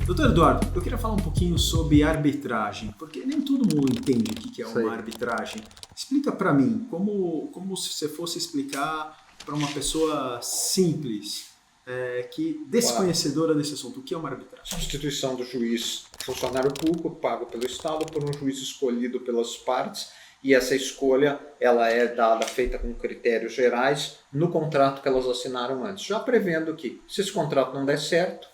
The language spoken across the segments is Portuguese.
Doutor Eduardo, eu queria falar um pouquinho sobre arbitragem, porque nem todo mundo entende o que é uma arbitragem. Explica para mim, como se você fosse explicar para uma pessoa simples, desconhecedora desse assunto, o que é uma arbitragem? Substituição do juiz funcionário público pago pelo Estado por um juiz escolhido pelas partes, e essa escolha ela é dada, feita com critérios gerais no contrato que elas assinaram antes, já prevendo que, se esse contrato não der certo,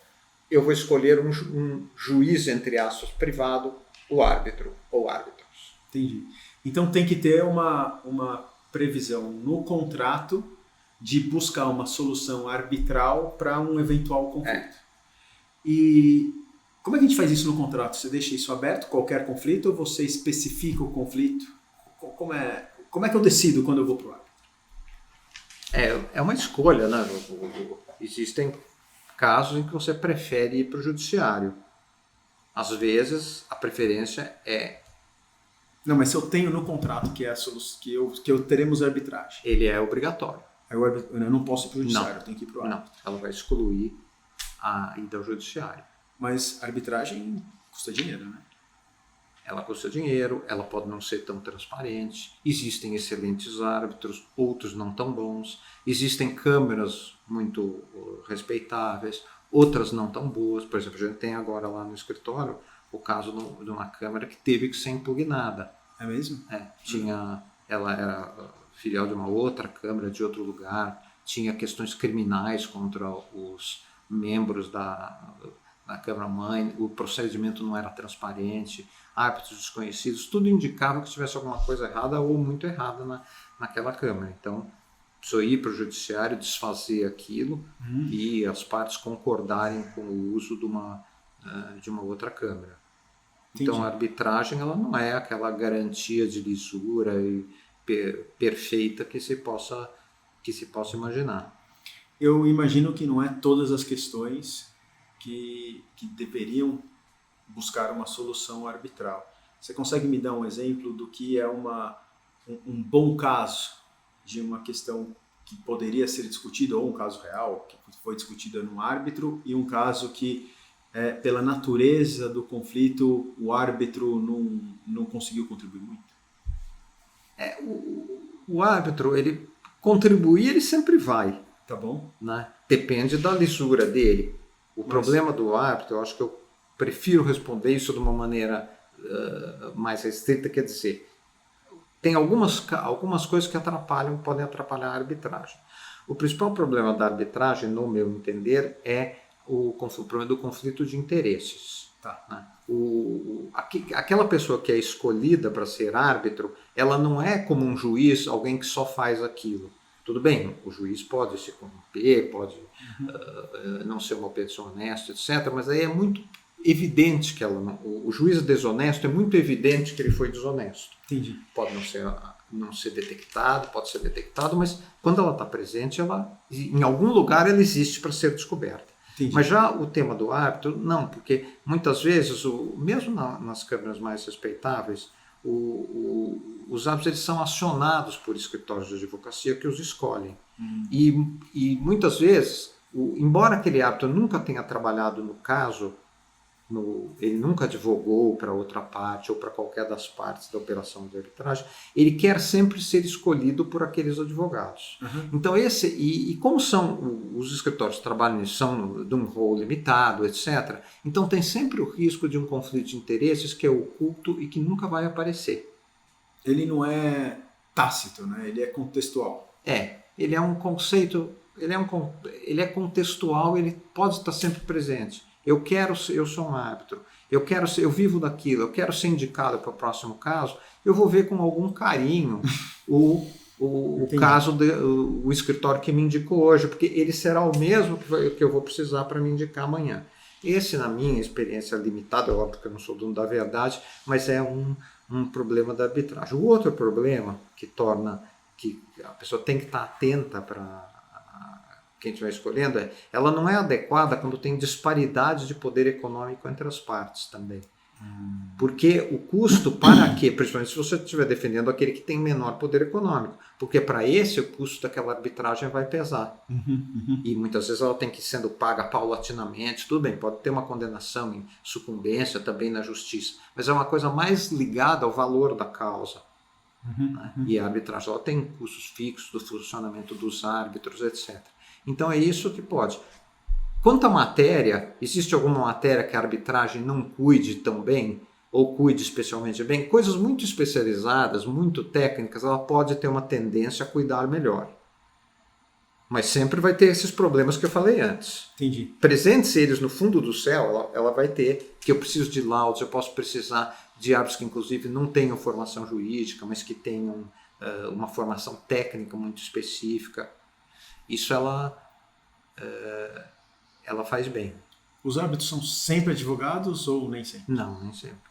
eu vou escolher um juiz, entre aspas, privado, o árbitro ou árbitros. Entendi. Então tem que ter uma previsão no contrato de buscar uma solução arbitral para um eventual conflito. E como é que a gente faz isso no contrato? Você deixa isso aberto, qualquer conflito, ou você especifica o conflito? Como é que eu decido quando eu vou para o árbitro? É uma escolha, né? Existem casos em que você prefere ir para o judiciário. Às vezes, a preferência é... Não, mas se eu tenho no contrato que é a solução, que eu teremos arbitragem. Ele é obrigatório. Eu não posso ir para o judiciário, eu tenho que ir para o árbitro. Não, ela vai excluir a ida ao judiciário. Mas arbitragem custa dinheiro, né? Ela custa dinheiro, ela pode não ser tão transparente, existem excelentes árbitros, outros não tão bons, existem câmeras muito respeitáveis, outras não tão boas. Por exemplo, a gente tem agora lá no escritório o caso de uma câmera que teve que ser impugnada. É mesmo? Ela era filial de uma outra câmara de outro lugar, tinha questões criminais contra os membros da Câmara-Mãe, o procedimento não era transparente, árbitros desconhecidos, tudo indicava que tivesse alguma coisa errada ou muito errada naquela Câmara. Então, precisou ir para o judiciário, desfazer aquilo e as partes concordarem com o uso de uma outra Câmara. Entendi. Então, a arbitragem ela não é aquela garantia de lisura e perfeita que se possa imaginar. Eu imagino que não é todas as questões que deveriam buscar uma solução arbitral. Você consegue me dar um exemplo do que é um bom caso de uma questão que poderia ser discutida, ou um caso real, que foi discutida num árbitro, e um caso que, pela natureza do conflito, o árbitro não conseguiu contribuir muito? O árbitro, ele contribuir, ele sempre vai. Tá bom. Né? Depende da lisura dele. O problema do árbitro, eu acho que eu prefiro responder isso de uma maneira mais restrita, quer dizer, tem algumas coisas que podem atrapalhar a arbitragem. O principal problema da arbitragem, no meu entender, é o problema do conflito de interesses. Tá. Né? Aquela pessoa que é escolhida para ser árbitro, ela não é como um juiz, alguém que só faz aquilo. Tudo bem, o juiz pode se corromper, pode não ser uma pessoa honesta, etc. Mas aí é muito evidente que o juiz desonesto, é muito evidente que ele foi desonesto. Entendi. Pode não ser detectado, pode ser detectado, mas quando ela está presente, em algum lugar ela existe para ser descoberta. Entendi. Mas já o tema do árbitro, não, porque muitas vezes, mesmo nas câmaras mais respeitáveis, os árbitros eles são acionados por escritórios de advocacia que os escolhem. E muitas vezes, embora aquele árbitro nunca tenha trabalhado no caso, ele nunca advogou para outra parte ou para qualquer das partes da operação de arbitragem, ele quer sempre ser escolhido por aqueles advogados. Então e como os escritórios que trabalham nisso são de um rol limitado, etc., então tem sempre o risco de um conflito de interesses que é oculto e que nunca vai aparecer. Ele não é tácito, né? Ele é contextual. Ele é um conceito, ele é contextual, ele pode estar sempre presente. Eu sou um árbitro, eu vivo daquilo, eu quero ser indicado para o próximo caso, eu vou ver com algum carinho o caso o escritório que me indicou hoje, porque ele será o mesmo que eu vou precisar para me indicar amanhã. Esse, na minha experiência limitada, é óbvio que eu não sou dono da verdade, mas é um problema da arbitragem. O outro problema que a pessoa tem que estar atenta para quem estiver escolhendo ela não é adequada quando tem disparidade de poder econômico entre as partes também. Porque o custo, para quê? Principalmente se você estiver defendendo aquele que tem menor poder econômico. Porque para esse, o custo daquela arbitragem vai pesar. E muitas vezes ela tem que ir sendo paga paulatinamente. Tudo bem, pode ter uma condenação em sucumbência também na justiça. Mas é uma coisa mais ligada ao valor da causa. Né? E a arbitragem ela tem custos fixos do funcionamento dos árbitros, etc. Então é isso que pode. Quanto à matéria, existe alguma matéria que a arbitragem não cuide tão bem? Ou cuide especialmente bem? Coisas muito especializadas, muito técnicas, ela pode ter uma tendência a cuidar melhor. Mas sempre vai ter esses problemas que eu falei antes. Entendi. Presentes eles no fundo do céu, ela vai ter que eu preciso de laudos, eu posso precisar de árbitros que inclusive não tenham formação jurídica, mas que tenham uma formação técnica muito específica. Isso ela faz bem. Os árbitros são sempre advogados ou nem sempre? Não, nem sempre.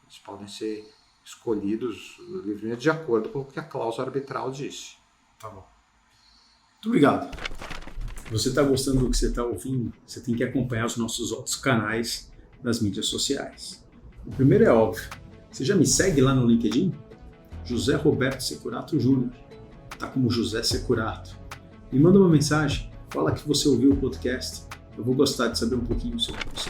Eles podem ser escolhidos livremente de acordo com o que a cláusula arbitral disse. Tá bom. Muito obrigado. Se você está gostando do que você está ouvindo, você tem que acompanhar os nossos outros canais nas mídias sociais. O primeiro é óbvio. Você já me segue lá no LinkedIn? José Roberto Securato Júnior. Tá como José Securato. Me manda uma mensagem. Fala que você ouviu o podcast. Eu vou gostar de saber um pouquinho sobre você.